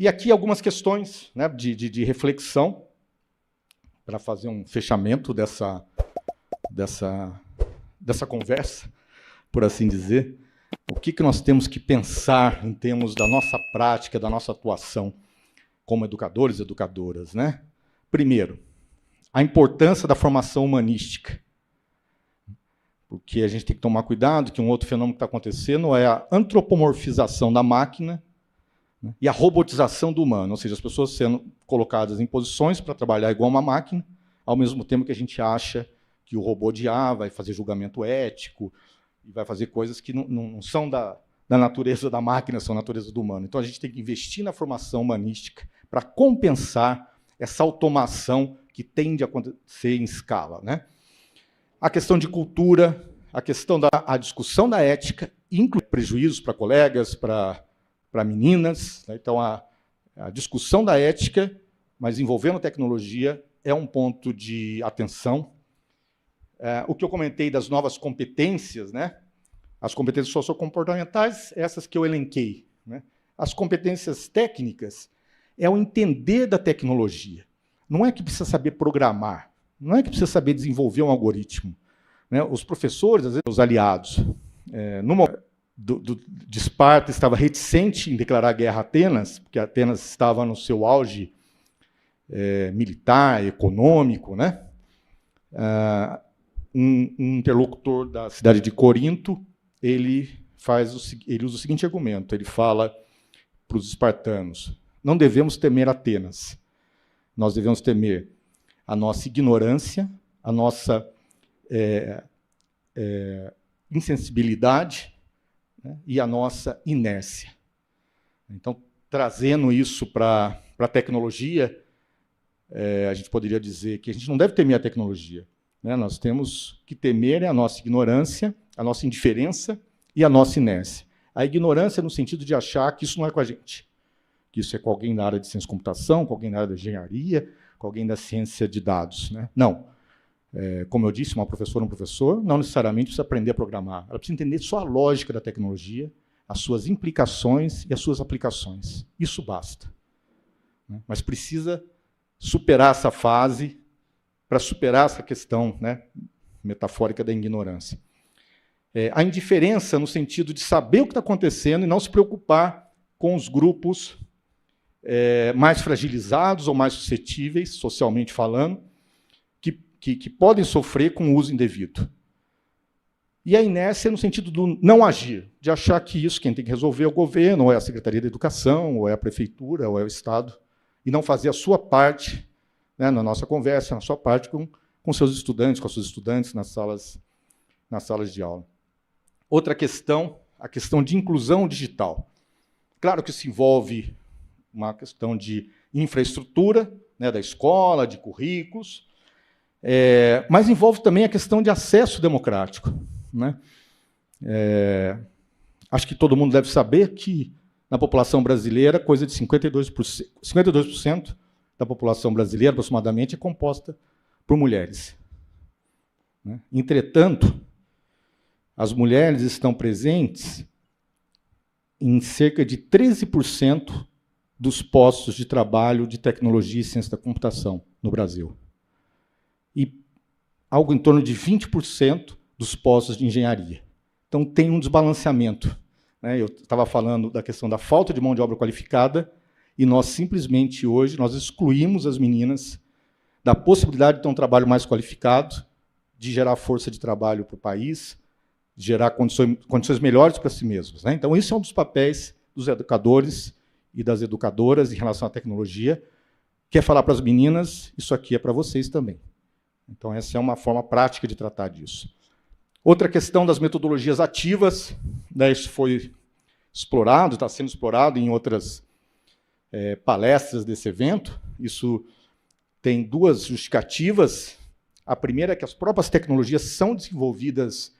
E aqui algumas questões, né, de reflexão, para fazer um fechamento dessa conversa, por assim dizer. O que nós temos que pensar em termos da nossa prática, da nossa atuação como educadores e educadoras, né? Primeiro, a importância da formação humanística. Porque a gente tem que tomar cuidado que um outro fenômeno que está acontecendo é a antropomorfização da máquina, né, e a robotização do humano, ou seja, as pessoas sendo colocadas em posições para trabalhar igual uma máquina, ao mesmo tempo que a gente acha que o robô de IA vai fazer julgamento ético e vai fazer coisas que não são da natureza da máquina, são da natureza do humano. Então, a gente tem que investir na formação humanística para compensar essa automação que tende a acontecer em escala, né? A questão de cultura, a questão da discussão da ética, inclui prejuízos para colegas, para meninas, né? Então, a discussão da ética, mas envolvendo tecnologia, é um ponto de atenção. O que eu comentei das novas competências, né? As competências sociocomportamentais, essas que eu elenquei, né? As competências técnicas é o entender da tecnologia. Não é que precisa saber programar, não é que precisa saber desenvolver um algoritmo, né? Os professores, às vezes, os aliados, no momento de Esparta, estava reticente em declarar guerra a Atenas, porque Atenas estava no seu auge militar, econômico, né? Um interlocutor da cidade de Corinto, ele usa o seguinte argumento, ele fala para os espartanos: não devemos temer Atenas, nós devemos temer a nossa ignorância, a nossa insensibilidade, né, e a nossa inércia. Então, trazendo isso para a tecnologia, a gente poderia dizer que a gente não deve temer a tecnologia, né? Nós temos que temer a nossa ignorância, a nossa indiferença e a nossa inércia. A ignorância no sentido de achar que isso não é com a gente, que isso é com alguém da área de ciência de computação, com alguém da área da engenharia, com alguém da ciência de dados, né? Não. Como eu disse, uma professora ou um professor não necessariamente precisa aprender a programar. Ela precisa entender só a lógica da tecnologia, as suas implicações e as suas aplicações. Isso basta, né? Mas precisa superar essa fase para superar essa questão, né, metafórica da ignorância. A indiferença no sentido de saber o que está acontecendo e não se preocupar com os grupos mais fragilizados ou mais suscetíveis, socialmente falando, que podem sofrer com o uso indevido. E a inércia no sentido do não agir, de achar que isso quem tem que resolver é o governo, ou é a Secretaria da Educação, ou é a Prefeitura, ou é o Estado, e não fazer a sua parte, né, na nossa conversa, na sua parte com seus estudantes, com as suas estudantes nas salas de aula. Outra questão, a questão de inclusão digital. Claro que isso envolve uma questão de infraestrutura, né, da escola, de currículos, mas envolve também a questão de acesso democrático, né? Acho que todo mundo deve saber que, na população brasileira, coisa de 52% da população brasileira, aproximadamente, é composta por mulheres, né? Entretanto, as mulheres estão presentes em cerca de 13% dos postos de trabalho de tecnologia e ciência da computação no Brasil. E algo em torno de 20% dos postos de engenharia. Então, tem um desbalanceamento, né? Eu estava falando da questão da falta de mão de obra qualificada, e nós simplesmente, hoje, nós excluímos as meninas da possibilidade de ter um trabalho mais qualificado, de gerar força de trabalho para o país, de gerar condições melhores para si mesmos, né? Então, isso é um dos papéis dos educadores e das educadoras em relação à tecnologia. Quer falar para as meninas, isso aqui é para vocês também. Então, essa é uma forma prática de tratar disso. Outra questão das metodologias ativas, né, isso foi explorado, está sendo explorado em outras palestras desse evento. Isso tem duas justificativas. A primeira é que as próprias tecnologias são desenvolvidas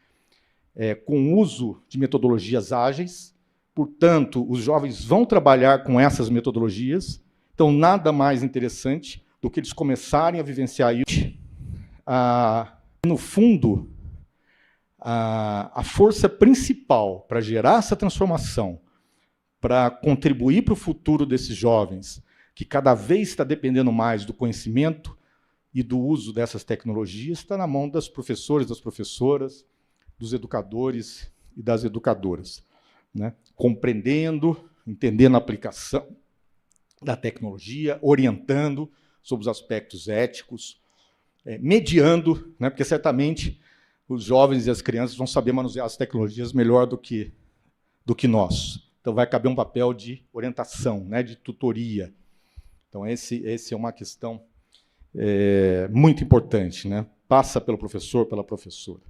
com o uso de metodologias ágeis, portanto, os jovens vão trabalhar com essas metodologias, então nada mais interessante do que eles começarem a vivenciar isso. No fundo, a força principal para gerar essa transformação, para contribuir para o futuro desses jovens, que cada vez está dependendo mais do conhecimento e do uso dessas tecnologias, está na mão das professores, das professoras, dos educadores e das educadoras, né? Compreendendo, entendendo a aplicação da tecnologia, orientando sobre os aspectos éticos, mediando, né? Porque certamente os jovens e as crianças vão saber manusear as tecnologias melhor do que nós. Então, vai caber um papel de orientação, né? De tutoria. Então, esse é uma questão muito importante, né? Passa pelo professor, pela professora.